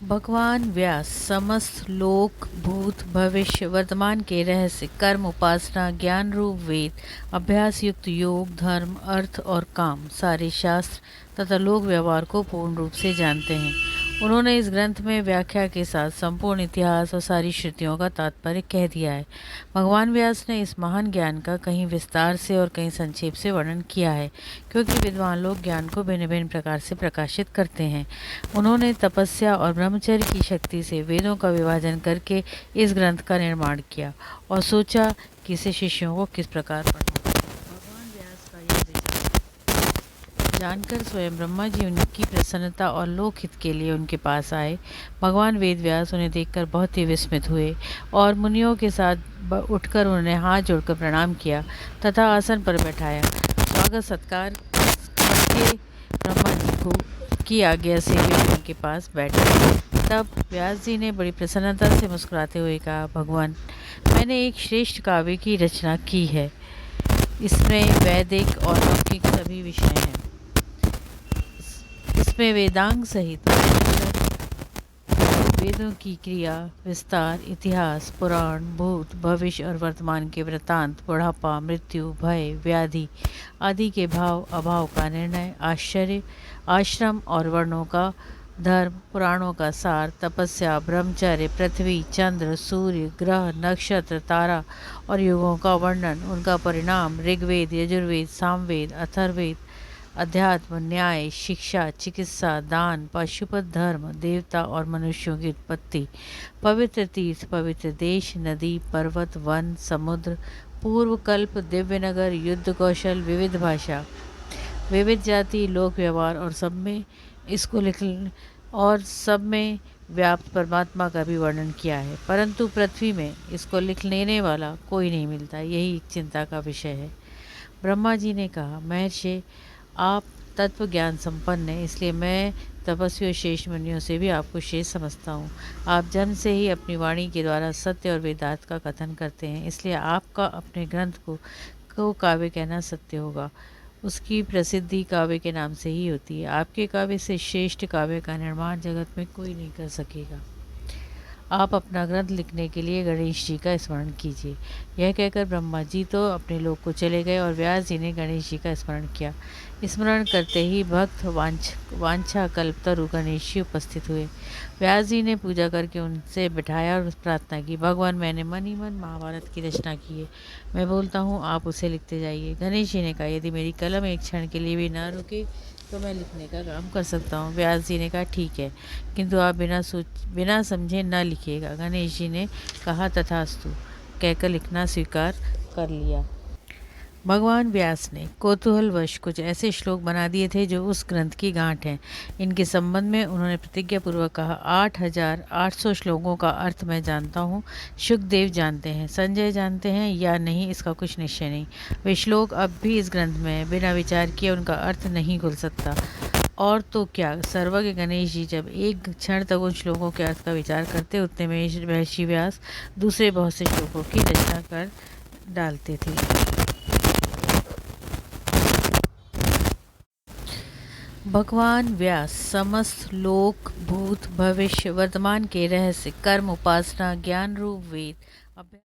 भगवान व्यास समस्त लोक भूत भविष्य वर्तमान के रहस्य कर्म उपासना ज्ञान रूप वेद अभ्यास युक्त योग धर्म अर्थ और काम सारे शास्त्र तथा लोक व्यवहार को पूर्ण रूप से जानते हैं। उन्होंने इस ग्रंथ में व्याख्या के साथ संपूर्ण इतिहास और सारी श्रुतियों का तात्पर्य कह दिया है। भगवान व्यास ने इस महान ज्ञान का कहीं विस्तार से और कहीं संक्षेप से वर्णन किया है, क्योंकि विद्वान लोग ज्ञान को भिन्न भिन्न प्रकार से प्रकाशित करते हैं। उन्होंने तपस्या और ब्रह्मचर्य की शक्ति से वेदों का विभाजन करके इस ग्रंथ का निर्माण किया और सोचा कि इसे शिष्यों को किस प्रकार पढ़ना। भगवान व्यास का यह विचार जानकर स्वयं ब्रह्मा जी उनकी प्रसन्नता और लोक हित के लिए उनके पास आए। भगवान वेद व्यास उन्हें देखकर बहुत ही विस्मित हुए और मुनियों के साथ उठकर उन्हें हाथ जोड़कर प्रणाम किया तथा आसन पर बैठाया। स्वागत सत्कार करके ब्रह्मा जी को की आज्ञा से वे उनके पास बैठे। तब व्यास जी ने बड़ी प्रसन्नता से मुस्कुराते हुए कहा, भगवान, मैंने एक श्रेष्ठ काव्य की रचना की है। इसमें वैदिक और लौकिक सभी विषय हैं। इसमें वेदांग सहित वेदों की क्रिया विस्तार इतिहास पुराण भूत भविष्य और वर्तमान के वृत्तांत बुढ़ापा मृत्यु भय व्याधि आदि के भाव अभाव का निर्णय आश्चर्य आश्रम और वर्णों का धर्म पुराणों का सार तपस्या ब्रह्मचर्य पृथ्वी चंद्र सूर्य ग्रह नक्षत्र तारा और युगों का वर्णन उनका परिणाम ऋग्वेद यजुर्वेद सामवेद अथर्ववेद अध्यात्म न्याय शिक्षा चिकित्सा दान पाशुपत धर्म देवता और मनुष्यों की उत्पत्ति पवित्र तीर्थ पवित्र देश नदी पर्वत वन समुद्र पूर्व कल्प दिव्य नगर युद्ध कौशल विविध भाषा विविध जाति लोक व्यवहार और सब में व्याप्त परमात्मा का भी वर्णन किया है। परंतु पृथ्वी में इसको लिख लेने वाला कोई नहीं मिलता, यही एक चिंता का विषय है। ब्रह्मा जी ने कहा, महर्षि, आप तत्व ज्ञान संपन्न हैं, इसलिए मैं तपस्वी और शेष मुनियों से भी आपको शेष समझता हूँ। आप जन्म से ही अपनी वाणी के द्वारा सत्य और वेदांत का कथन करते हैं, इसलिए आपका अपने ग्रंथ को काव्य कहना सत्य होगा। उसकी प्रसिद्धि काव्य के नाम से ही होती है। आपके काव्य से श्रेष्ठ काव्य का निर्माण जगत में कोई नहीं कर सकेगा। आप अपना ग्रंथ लिखने के लिए गणेश जी का स्मरण कीजिए। यह कहकर ब्रह्मा जी तो अपने लोक को चले गए और व्यास जी ने गणेश जी का स्मरण किया। स्मरण करते ही भक्त वांछा कल्पतरु गणेश जी उपस्थित हुए। व्यास जी ने पूजा करके उनसे बिठाया और प्रार्थना की, भगवान, मैंने मन ही मन महाभारत की रचना की है, मैं बोलता हूँ आप उसे लिखते जाइए। गणेश जी ने कहा, यदि मेरी कलम एक क्षण के लिए भी न रुके तो मैं लिखने का काम कर सकता हूँ। व्यास जी ने कहा, ठीक है, किंतु आप बिना समझे न लिखिएगा। गणेश जी ने कहा, तथास्तु कहकर लिखना स्वीकार कर लिया। भगवान व्यास ने कौतूहलवश कुछ ऐसे श्लोक बना दिए थे जो उस ग्रंथ की गांठ हैं। इनके संबंध में उन्होंने प्रतिज्ञापूर्वक कहा, 8,800 श्लोकों का अर्थ मैं जानता हूँ। शुकदेव जानते हैं, संजय जानते हैं या नहीं, इसका कुछ निश्चय नहीं। वे श्लोक अब भी इस ग्रंथ में है, बिना विचार किए उनका अर्थ नहीं खुल सकता। और तो क्या, सर्वज्ञ गणेश जी जब एक क्षण तक उन श्लोकों के अर्थ का विचार करते, उतने में महर्षि व्यास दूसरे बहुत से श्लोकों की रचना कर डालते थे। भगवान व्यास समस्त लोक भूत भविष्य वर्तमान के रहस्य कर्म उपासना ज्ञान रूप वेद